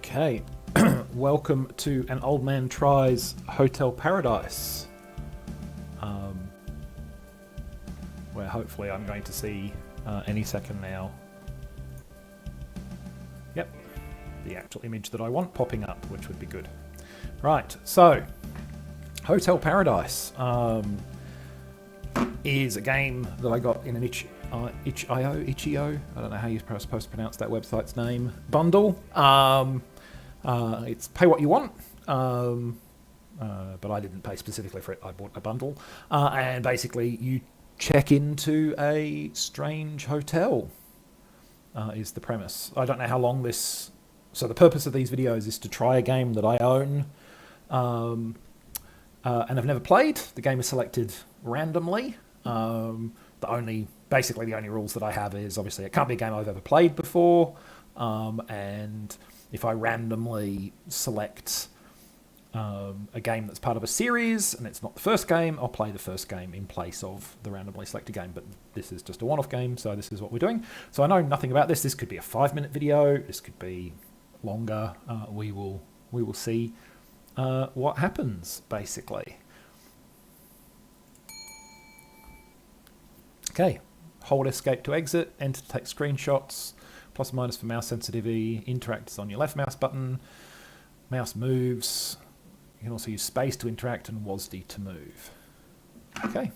Okay, welcome to An Old Man Tries Hotel Paradise, where hopefully I'm going to see any second now. Yep, the actual image that I want popping up, which would be good. Right, so Hotel Paradise is a game that I got in an itch.io, I don't know how you're supposed to pronounce that website's name, bundle. It's pay what you want, but I didn't pay specifically for it. I bought a bundle, and basically you check into a strange hotel is the premise. I don't know how long this... So the purpose of these videos is to try a game that I own and I've never played. The game is selected randomly. Basically the only rules that I have is obviously it can't be a game I've ever played before, and if I randomly select a game that's part of a series and it's not the first game, I'll play the first game in place of the randomly selected game. But this is just a one-off game, so this is what we're doing. So I know nothing about this. This could be a 5-minute video. This could be longer. We will see what happens, basically. Okay, hold escape to exit, enter to take screenshots, plus or minus for mouse sensitivity, interact is on your left mouse button, mouse moves, you can also use space to interact and WASD to move. Okay.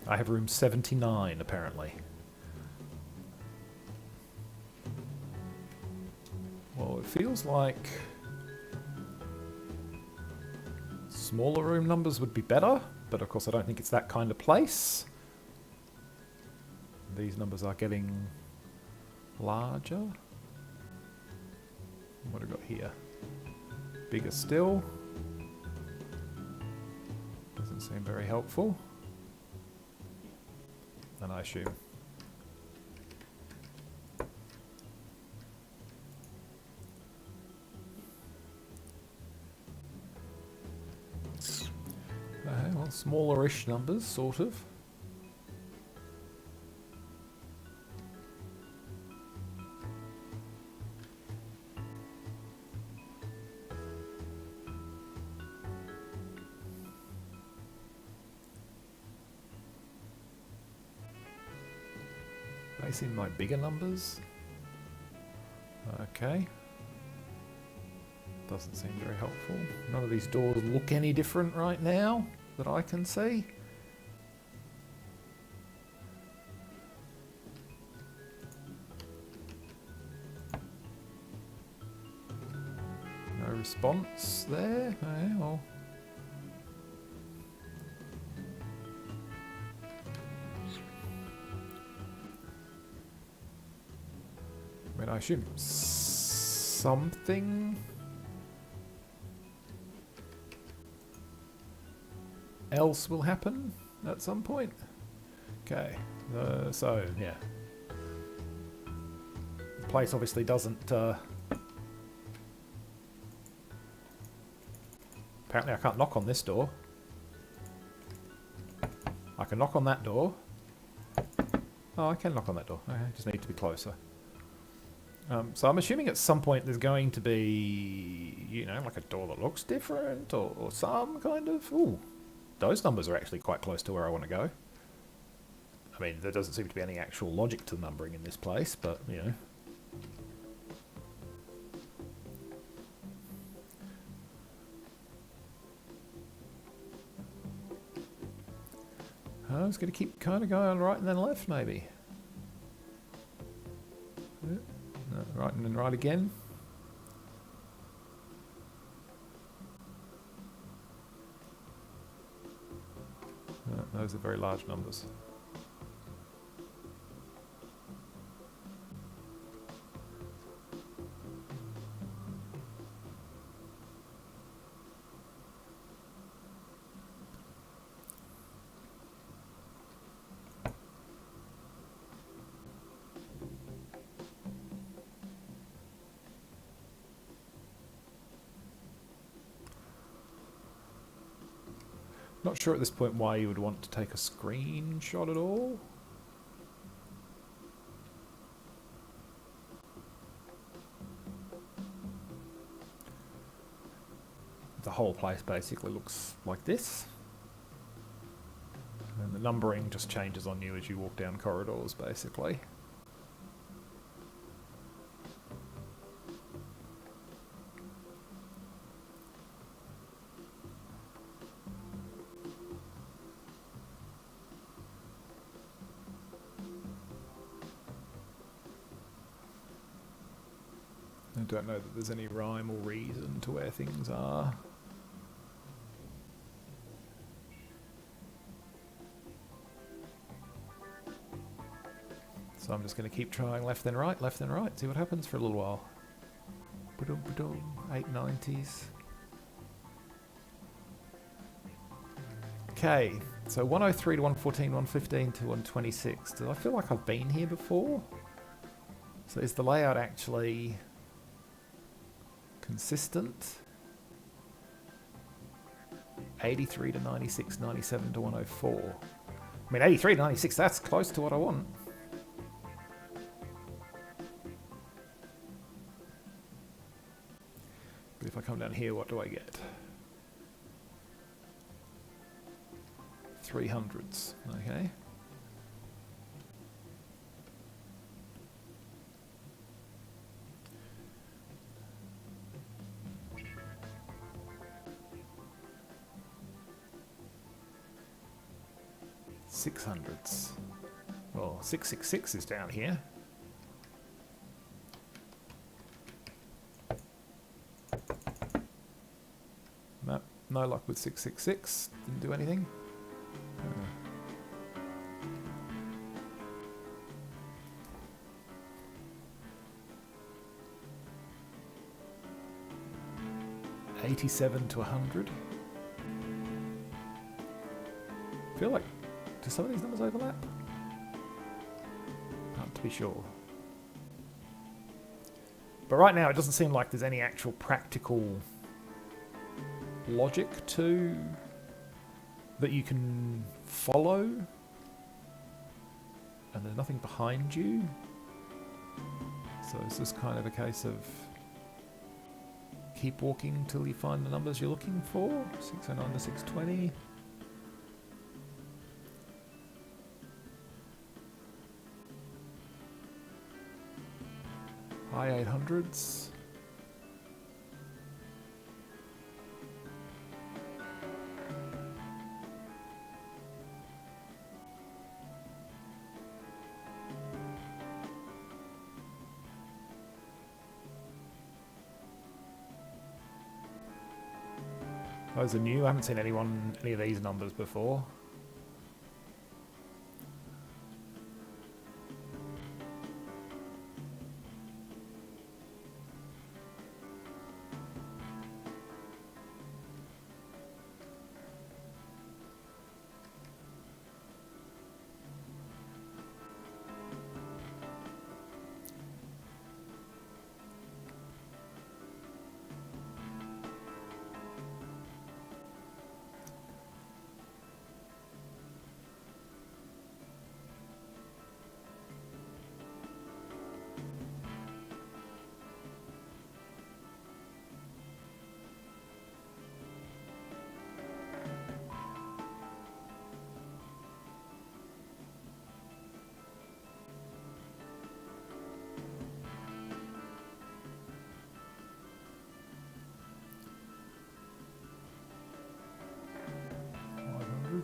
I have room 79, apparently. Well, it feels like smaller room numbers would be better, but of course I don't think it's that kind of place. These numbers are getting larger. What have I got here? Bigger still. Doesn't seem very helpful. And I assume. Well, smaller-ish numbers, sort of. In my bigger numbers. Okay. Doesn't seem very helpful. None of these doors look any different right now that I can see. No response there. Okay, well. I assume something else will happen at some point. Okay, so yeah, the place obviously doesn't. Apparently, I can't knock on this door. I can knock on that door. Oh, I can knock on that door. Okay, just need to be closer. So I'm assuming at some point there's going to be, you know, like a door that looks different or some kind of... Ooh, those numbers are actually quite close to where I want to go. I mean, there doesn't seem to be any actual logic to the numbering in this place, but, you know. I was going to keep kind of going right and then left, maybe. Right and then right again. Those are very large numbers. Not sure at this point why you would want to take a screenshot at all. The whole place basically looks like this. And the numbering just changes on you as you walk down corridors, basically. I don't know that there's any rhyme or reason to where things are. So I'm just going to keep trying left then right, see what happens for a little while. 890s. Okay, so 103 to 114, 115 to 126. Do I feel like I've been here before? So is the layout actually consistent? 83 to 96, 97 to 104. I mean, 83 to 96, that's close to what I want. But if I come down here, what do I get? 300s, okay. $600s. Well, 666 is down here. No luck with 666. Didn't do anything. 87 to 100. I feel like, do some of these numbers overlap? Not to be sure. But right now it doesn't seem like there's any actual practical logic to that you can follow, and there's nothing behind you, so it's just kind of a case of keep walking till you find the numbers you're looking for. 609 to 620. High 800s. Those are new. I haven't seen any of these numbers before.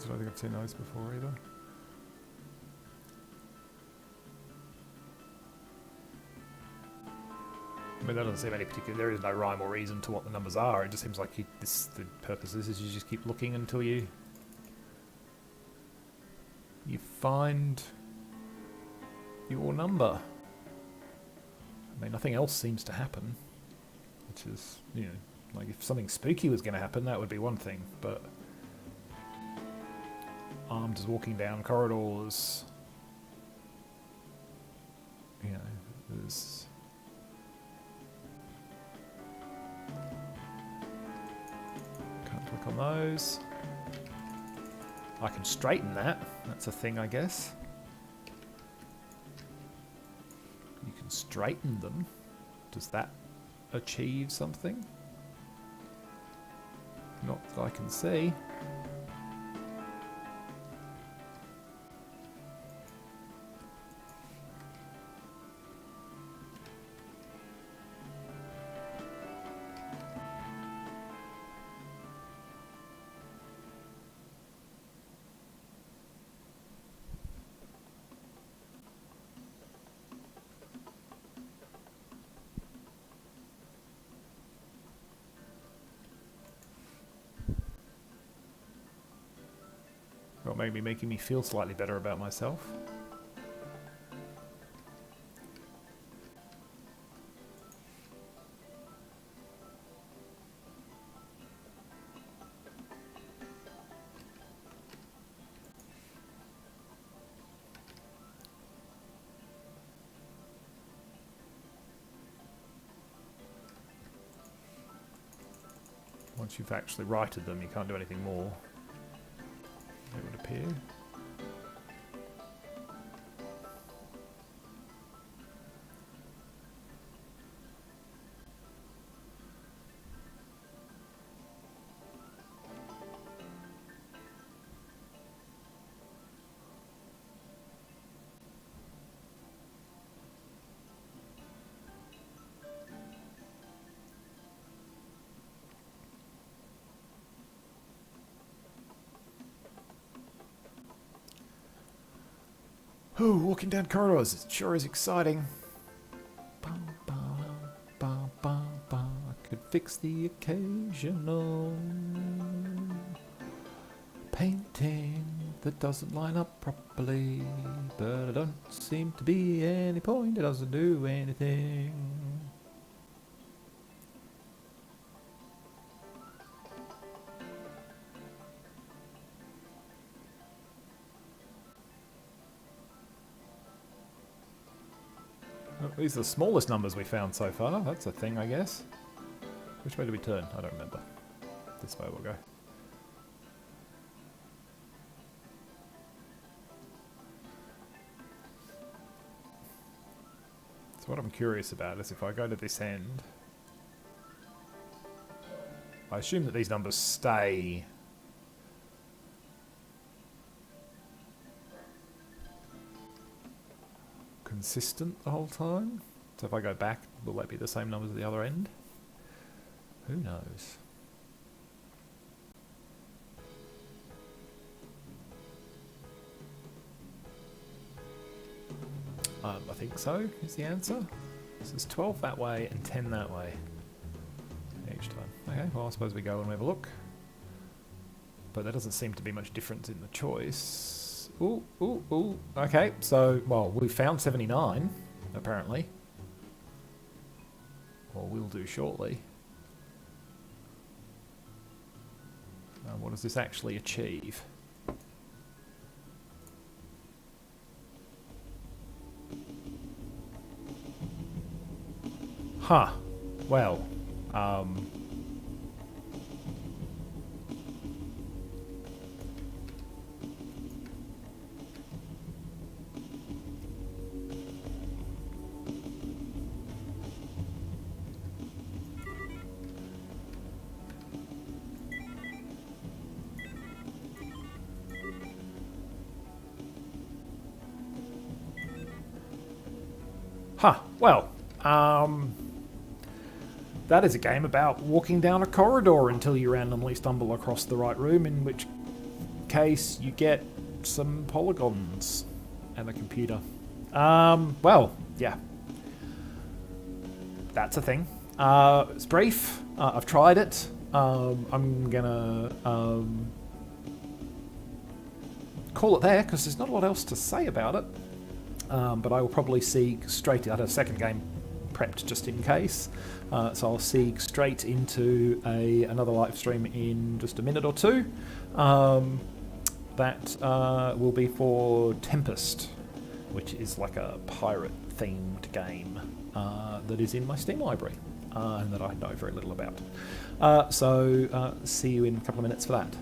I don't think I've seen those before either. I mean, that doesn't seem any particular. There is no rhyme or reason to what the numbers are. It just seems like the purpose of this is you just keep looking until you find your number. I mean, nothing else seems to happen, which is, you know, like if something spooky was going to happen, that would be one thing, but I'm just walking down corridors, you know, there's can't click on those. I can straighten that. That's a thing, I guess. You can straighten them. Does that achieve something? Not that I can see. Well, maybe making me feel slightly better about myself. Once you've actually righted them, you can't do anything more. It would appear. Oh, walking down corridors, it sure is exciting. I could fix the occasional painting that doesn't line up properly, but I don't seem to be any point, it doesn't do anything. These are the smallest numbers we found so far. That's a thing, I guess. Which way do we turn? I don't remember. This way we'll go. So what I'm curious about is if I go to this end, I assume that these numbers stay consistent the whole time. So if I go back, will that be the same numbers at the other end? Who knows? I think so, is the answer. So there's 12 that way and 10 that way each time. Okay, well I suppose we go and have a look. But there doesn't seem to be much difference in the choice. Ooh, ooh, ooh. Okay, so, well, we found 79, apparently. Or we'll do shortly. What does this actually achieve? Huh. Well, that is a game about walking down a corridor until you randomly stumble across the right room, in which case you get some polygons and a computer. Well, yeah. That's a thing. It's brief. I've tried it. I'm gonna call it there, because there's not a lot else to say about it. But I will probably seek straight... I had a second game prepped just in case. So I'll seek straight into another live stream in just a minute or two. That will be for Tempest, which is like a pirate-themed game that is in my Steam library, and that I know very little about. So see you in a couple of minutes for that.